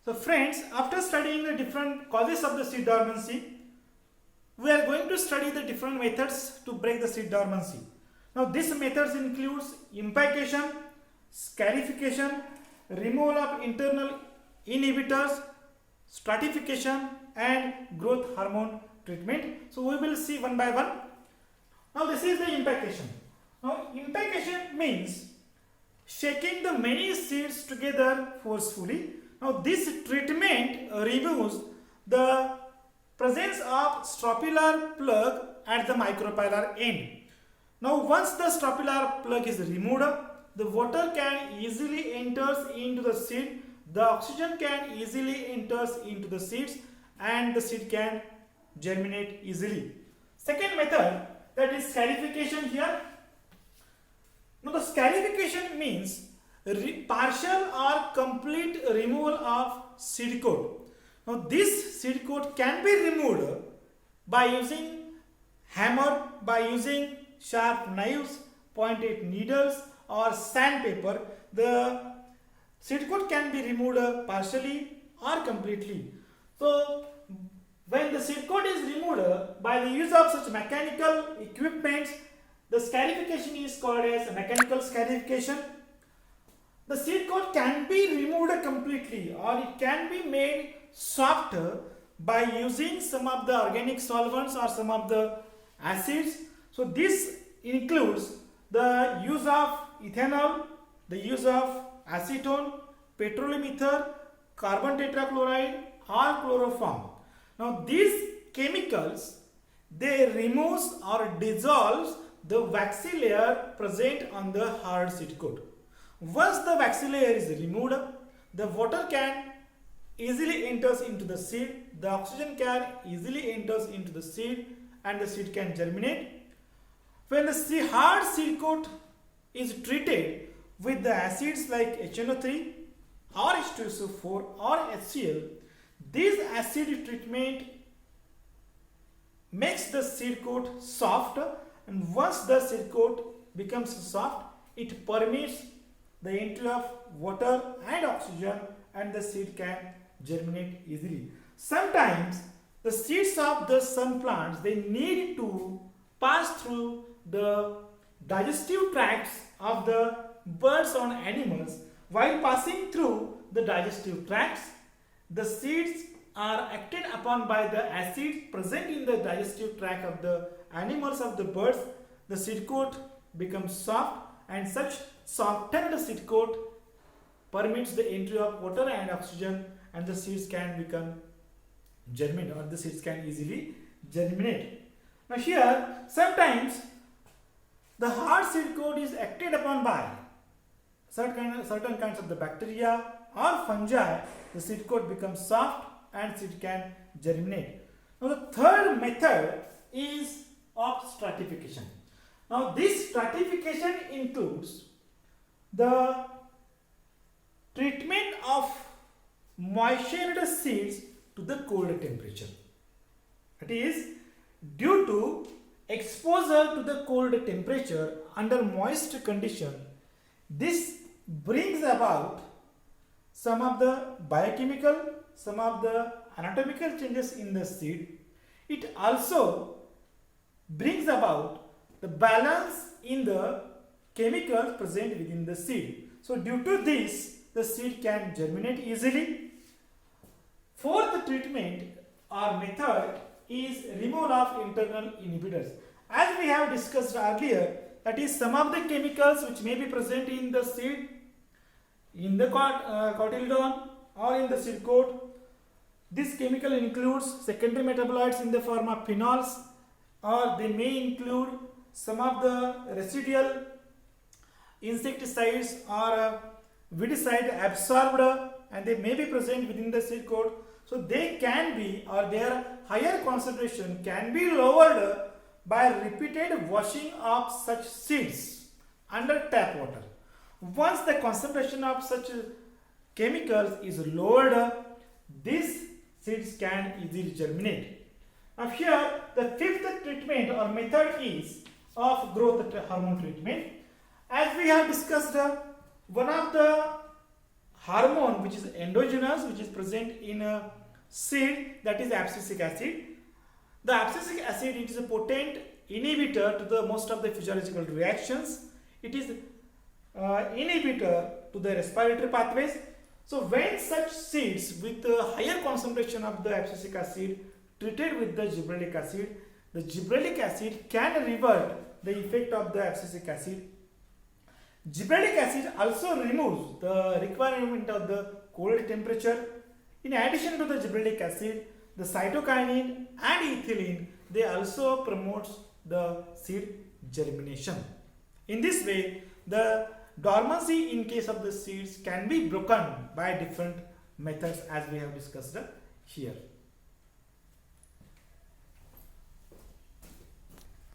So friends, after studying the different causes of the seed dormancy, we are going to study the different methods to break the seed dormancy. Now these methods includes impication, scarification, removal of internal inhibitors, stratification and growth hormone treatment. So we will see one by one. Now this is the impication. Now impication means shaking the many seeds together forcefully. Now this treatment removes the presence of stropilar plug at the micropylar end. Now once the stropilar plug is removed, the water can easily enters into the seed, the oxygen can easily enters into the seeds and the seed can germinate easily. Second method, that is scarification here. Now the scarification means partial or complete removal of seed coat. Now this seed coat can be removed by using hammer, by using sharp knives, pointed needles or sandpaper. The seed coat can be removed partially or completely. So when the seed coat is removed by the use of such mechanical equipments, the scarification is called as mechanical scarification. The seed coat can be removed completely or it can be made softer by using some of the organic solvents or some of the acids. So this includes the use of ethanol, the use of acetone, petroleum ether, carbon tetrachloride or chloroform. Now these chemicals, they remove or dissolve the waxy layer present on the hard seed coat. Once the waxy layer is removed, the water can easily enters into the seed, the oxygen can easily enters into the seed and the seed can germinate. When the hard seed coat is treated with the acids like HNO3 or H2SO4 or HCl, this acid treatment makes the seed coat soft, and once the seed coat becomes soft, it permits the entry of water and oxygen and the seed can germinate easily. Sometimes the seeds of the some plants, they need to pass through the digestive tracts of the birds or animals. While passing through the digestive tracts, the seeds are acted upon by the acid present in the digestive tract of the animals of the birds. The seed coat becomes soft, and such softened seed coat permits the entry of water and oxygen and the seeds can become germinate or the seeds can easily germinate. Now here sometimes the hard seed coat is acted upon by certain kinds of the bacteria or fungi. The seed coat becomes soft and seed can germinate. Now the third method is of stratification. Now this stratification includes the treatment of moistened seeds to the cold temperature. That is, due to exposure to the cold temperature under moist condition, this brings about some of the biochemical, some of the anatomical changes in the seed. It also brings about the balance in the chemicals present within the seed. So due to this, the seed can germinate easily. Fourth treatment or method is removal of internal inhibitors. As we have discussed earlier, that is some of the chemicals which may be present in the seed, in the cotyledon or in the seed coat. This chemical includes secondary metabolites in the form of phenols, or they may include some of the residual insecticides or weedicide absorbed, and they may be present within the seed coat. So they can be, or their higher concentration can be lowered by repeated washing of such seeds under tap water. Once the concentration of such chemicals is lowered, these seeds can easily germinate. Now here the fifth treatment or method is of growth hormone treatment. As we have discussed, one of the hormone which is endogenous, which is present in a seed, that is abscisic acid. The abscisic acid, it is a potent inhibitor to the most of the physiological reactions. It is inhibitor to the respiratory pathways. So when such seeds with a higher concentration of the abscisic acid treated with the gibberellic acid, the gibberellic acid can revert the effect of the abscisic acid. Gibberellic acid also removes the requirement of the cold temperature. In addition to the gibberellic acid, the cytokinin and ethylene, they also promotes the seed germination. In this way, the dormancy in case of the seeds can be broken by different methods as we have discussed here.